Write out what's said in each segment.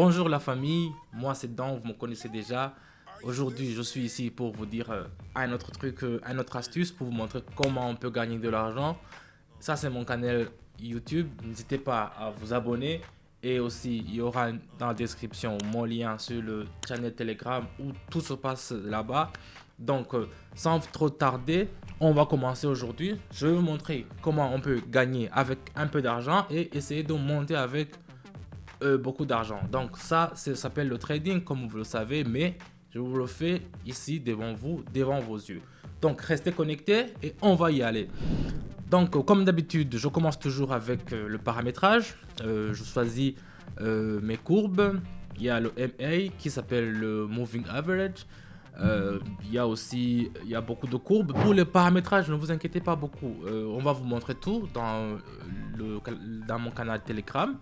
Bonjour la famille, moi c'est Dan, vous me connaissez déjà. Aujourd'hui, je suis ici pour vous dire un autre truc, un autre astuce pour vous montrer comment on peut gagner de l'argent. Ça, c'est mon canal YouTube. N'hésitez pas à vous abonner. Et aussi, il y aura dans la description mon lien sur le channel Telegram où tout se passe là-bas. Donc, sans trop tarder, on va commencer aujourd'hui. Je vais vous montrer comment on peut gagner avec un peu d'argent et essayer de monter avec beaucoup d'argent. Donc, ça s'appelle le trading, comme vous le savez, mais je vous le fais ici devant vous, devant vos yeux. Donc, restez connectés et on va y aller. Donc, comme d'habitude, je commence toujours avec le paramétrage. Je choisis mes courbes. Il y a le MA qui s'appelle le Moving Average. Il y a beaucoup de courbes. Pour le paramétrage, ne vous inquiétez pas beaucoup. On va vous montrer tout dans mon canal Telegram.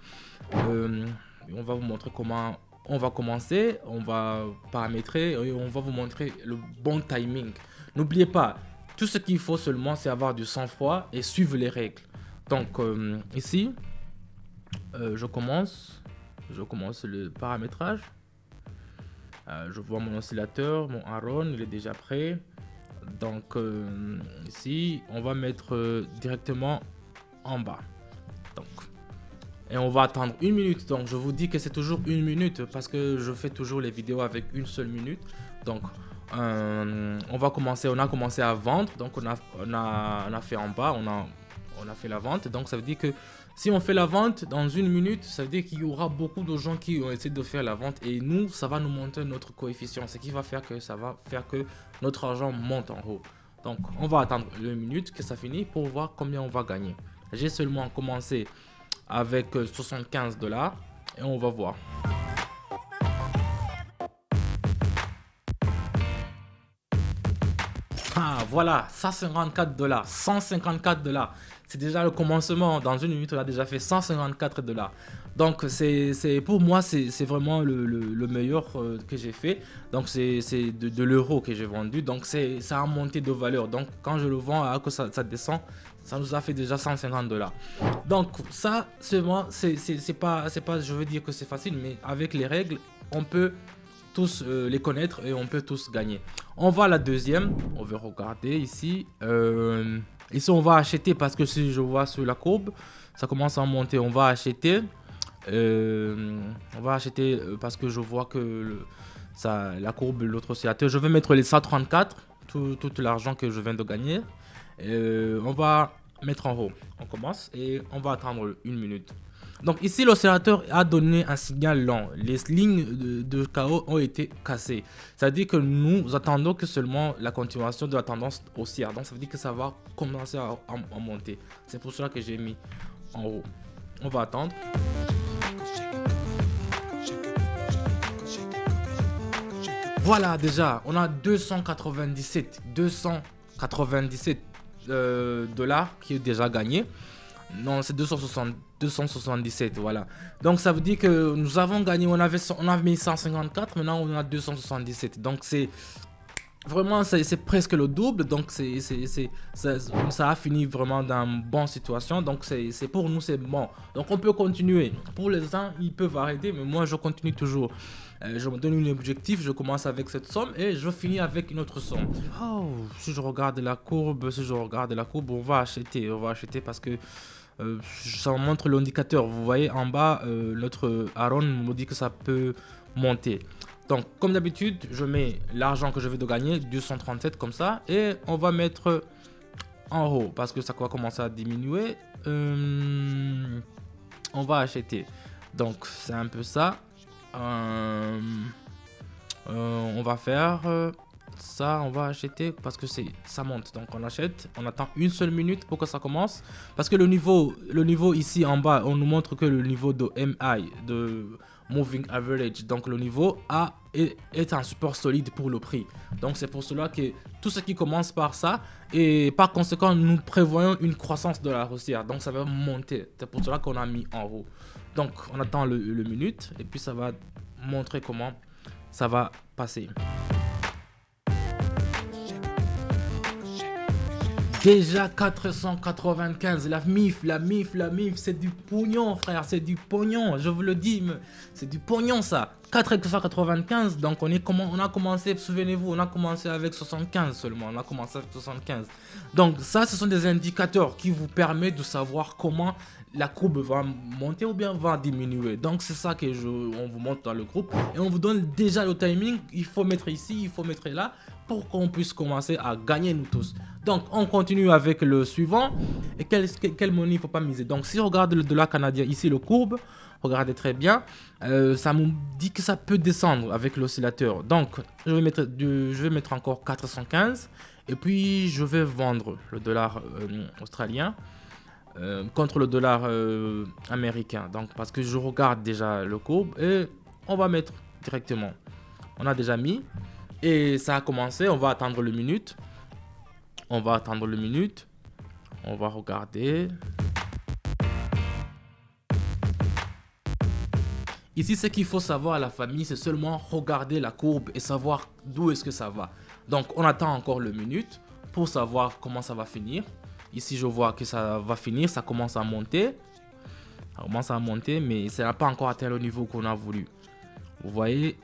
On va vous montrer comment on va commencer. On va paramétrer et on va vous montrer le bon timing. N'oubliez pas, tout ce qu'il faut seulement, c'est avoir du sang-froid et suivre les règles. Donc, ici, je commence le paramétrage. Je vois mon oscillateur, mon Aron, il est déjà prêt. Donc, ici, on va mettre directement en bas. Donc, et on va attendre 1 minute. Donc, je vous dis que c'est toujours 1 minute parce que je fais toujours les vidéos avec 1 seule minute. Donc, on va commencer. On a commencé à vendre. Donc, on a fait en bas. On a fait la vente. Donc, ça veut dire que si on fait la vente dans 1 minute, ça veut dire qu'il y aura beaucoup de gens qui ont essayé de faire la vente. Et nous, ça va nous monter notre coefficient. Ce qui va faire que ça va faire que notre argent monte en haut. Donc, on va attendre 1 minute que ça finisse pour voir combien on va gagner. J'ai seulement commencé avec 75 $ et on va voir. Ah, voilà, 154 $, 154 $. C'est déjà le commencement. Dans 1 minute, on a déjà fait 154 $. Donc, pour moi, c'est vraiment le meilleur que j'ai fait. Donc, c'est de l'euro que j'ai vendu. Donc, ça a monté de valeur. Donc, quand je le vends, alors que ça descend, ça nous a fait déjà 150 $. Donc, ça, c'est pas, je veux dire que c'est facile, mais avec les règles, on peut tous les connaître et on peut tous gagner. On va à la deuxième. On va regarder ici. Ici, on va acheter parce que si je vois sur la courbe, ça commence à monter. On va acheter. Parce que je vois que la courbe, l'autre oscillateur. Je vais mettre les 134, tout l'argent que je viens de gagner. On va mettre en haut. On commence et on va attendre 1 minute. Donc ici, l'oscillateur a donné un signal lent. Les lignes de KO ont été cassées. Ça veut dire que nous attendons que seulement la continuation de la tendance haussière. Donc ça veut dire que ça va commencer à monter. C'est pour cela que j'ai mis en haut. On va attendre. Voilà, déjà, on a 297 $ qui est déjà gagné. Non, c'est 277, voilà. Donc ça veut dire que nous avons gagné, on avait mis 154, maintenant on a 277. Donc c'est vraiment, c'est presque le double. Donc ça a fini vraiment dans une bonne situation. Donc c'est pour nous, c'est bon. Donc on peut continuer. Pour les uns, ils peuvent arrêter, mais moi je continue toujours. Je me donne un objectif, je commence avec cette somme et je finis avec une autre somme. Oh, si je regarde la courbe, on va acheter parce que ça montre l'indicateur. Vous voyez en bas, notre Aaron me dit que ça peut monter. Donc, comme d'habitude, je mets l'argent que je vais de gagner, 237 comme ça, et on va mettre en haut parce que ça va commencer à diminuer. On va acheter. Donc, c'est un peu ça. On va faire ça, on va acheter parce que ça monte. Donc on achète, on attend 1 seule minute pour que ça commence parce que le niveau ici en bas, on nous montre que le niveau de MI, de Moving Average, donc le niveau A est un support solide pour le prix. Donc c'est pour cela que tout ce qui commence par ça, et par conséquent nous prévoyons une croissance de la haussière, donc ça va monter. C'est pour cela qu'on a mis en haut. Donc on attend le minute et puis ça va montrer comment ça va passer. Déjà 495, la MIF, c'est du pognon frère, c'est du pognon, je vous le dis, c'est du pognon ça. 495, donc on a commencé, souvenez-vous, on a commencé avec 75 seulement, on a commencé avec 75. Donc ça, ce sont des indicateurs qui vous permettent de savoir comment la courbe va monter ou bien va diminuer. Donc c'est ça que on vous montre dans le groupe et on vous donne déjà le timing, il faut mettre ici, il faut mettre là pour qu'on puisse commencer à gagner nous tous. Donc on continue avec le suivant. Et quelle monnaie il ne faut pas miser. Donc si on regarde le dollar canadien ici, le courbe, regardez très bien, ça me dit que ça peut descendre avec l'oscillateur. Donc je vais mettre encore 415 et puis je vais vendre le dollar australien contre le dollar américain. Donc parce que je regarde déjà le courbe et on va mettre directement. On a déjà mis et ça a commencé. On va attendre le minute. On va regarder. Ici, ce qu'il faut savoir à la famille, c'est seulement regarder la courbe et savoir d'où est-ce que ça va. Donc, on attend encore le minute pour savoir comment ça va finir. Ici, je vois que ça va finir, ça commence à monter. Mais ça n'a pas encore atteint le niveau qu'on a voulu. Vous voyez?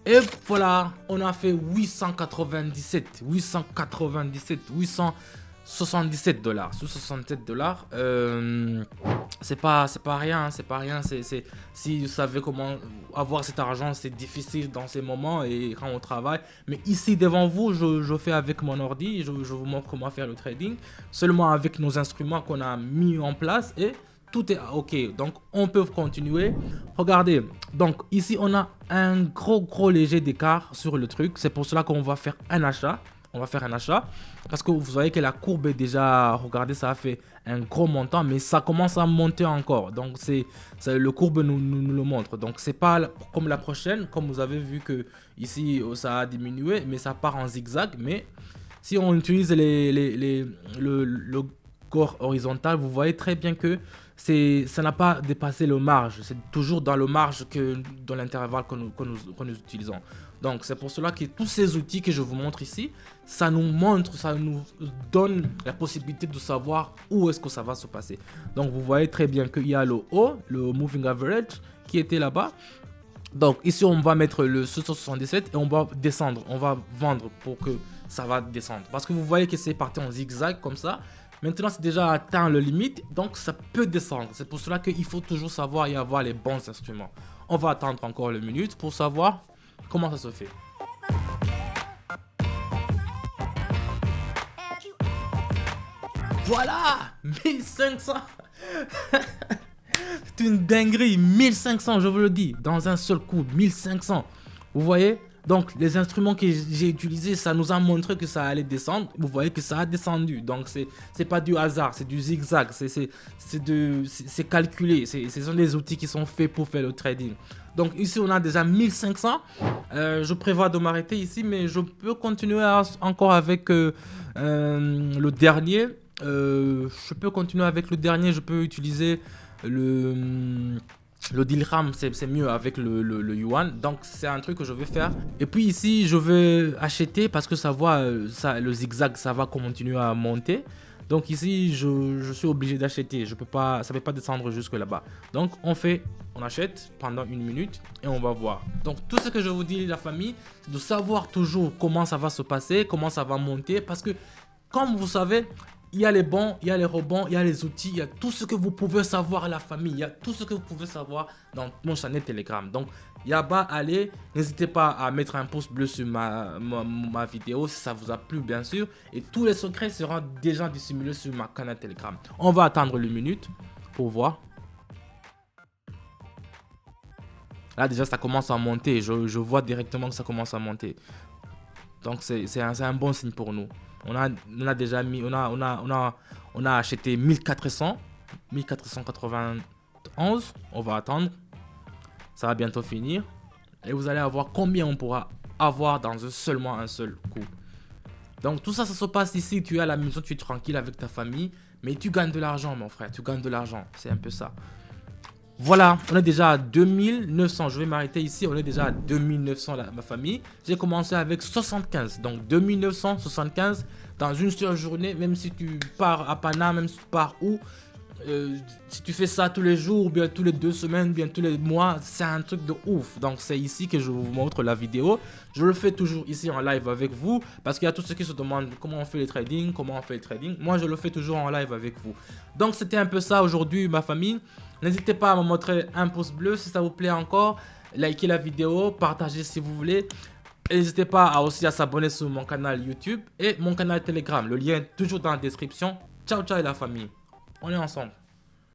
Et voilà, on a fait 877 $. Sur 67 dollars, c'est pas rien, si vous savez comment avoir cet argent, c'est difficile dans ces moments et quand on travaille. Mais ici devant vous, je fais avec mon ordi, je vous montre comment faire le trading, seulement avec nos instruments qu'on a mis en place et tout est ok, donc on peut continuer. Regardez, donc ici on a un gros léger d'écart sur le truc. C'est pour cela qu'on va faire un achat. Parce que vous voyez que la courbe est déjà, regardez, ça a fait un gros montant, mais ça commence à monter encore. Donc le courbe nous le montre. Donc c'est pas comme la prochaine, comme vous avez vu que ici ça a diminué, mais ça part en zigzag. Mais si on utilise le corps horizontal, vous voyez très bien que ça n'a pas dépassé le marge. C'est toujours dans le marge dans l'intervalle que nous utilisons. Donc c'est pour cela que tous ces outils que je vous montre ici, ça nous donne la possibilité de savoir où est-ce que ça va se passer. Donc vous voyez très bien qu'il y a le haut, le moving average qui était là-bas. Donc ici on va mettre le 677 et on va descendre, on va vendre pour que ça va descendre. Parce que vous voyez que c'est parti en zigzag comme ça. Maintenant, c'est déjà atteint le limite, donc ça peut descendre. C'est pour cela qu'il faut toujours savoir et avoir les bons instruments. On va attendre encore une minute pour savoir comment ça se fait. Voilà, 1500. C'est une dinguerie, 1500, je vous le dis, dans un seul coup, 1500. Vous voyez? Donc les instruments que j'ai utilisés, ça nous a montré que ça allait descendre. Vous voyez que ça a descendu. Donc c'est pas du hasard, c'est du zigzag, c'est calculé. Ce sont des outils qui sont faits pour faire le trading. Donc ici on a déjà 1500. Je prévois de m'arrêter ici, mais je peux continuer encore avec le dernier. Je peux utiliser le dirham, c'est mieux avec le yuan. Donc c'est un truc que je vais faire. Et puis ici je vais acheter parce que le zigzag ça va continuer à monter. Donc ici je suis obligé d'acheter. Ça peut pas descendre jusque là-bas. Donc on achète pendant une minute et on va voir. Donc tout ce que je vous dis la famille, c'est de savoir toujours comment ça va se passer, comment ça va monter. Parce que comme vous savez, il y a les bons, il y a les rebonds, il y a les outils, il y a tout ce que vous pouvez savoir la famille, il y a tout ce que vous pouvez savoir dans mon channel Telegram. Donc, là-bas, allez, n'hésitez pas à mettre un pouce bleu sur ma vidéo si ça vous a plu, bien sûr. Et tous les secrets seront déjà dissimulés sur ma canal Telegram. On va attendre une minute pour voir. Là, déjà, ça commence à monter. Je vois directement que ça commence à monter. Donc, c'est un bon signe pour nous. On a déjà mis, on a acheté 1491. On va attendre. Ça va bientôt finir. Et vous allez avoir combien on pourra avoir dans seulement un seul coup. Donc tout ça, ça se passe ici. Tu es à la maison, tu es tranquille avec ta famille. Mais tu gagnes de l'argent, mon frère. Tu gagnes de l'argent. C'est un peu ça. Voilà, on est déjà à 2900. Je vais m'arrêter ici. On est déjà à 2900 là, ma famille. J'ai commencé avec 75. Donc 2975 dans une seule journée. Même si tu pars à Panama, même si tu pars où, si tu fais ça tous les jours, ou bien tous les 2 semaines, bien tous les mois, c'est un truc de ouf. Donc c'est ici que je vous montre la vidéo. Je le fais toujours ici en live avec vous, parce qu'il y a tous ceux qui se demandent comment on fait le trading, comment on fait le trading. Moi je le fais toujours en live avec vous. Donc c'était un peu ça aujourd'hui ma famille. N'hésitez pas à me montrer un pouce bleu si ça vous plaît encore. Likez la vidéo, partagez si vous voulez. N'hésitez pas aussi à s'abonner sur mon canal YouTube et mon canal Telegram. Le lien est toujours dans la description. Ciao ciao la famille. On est ensemble.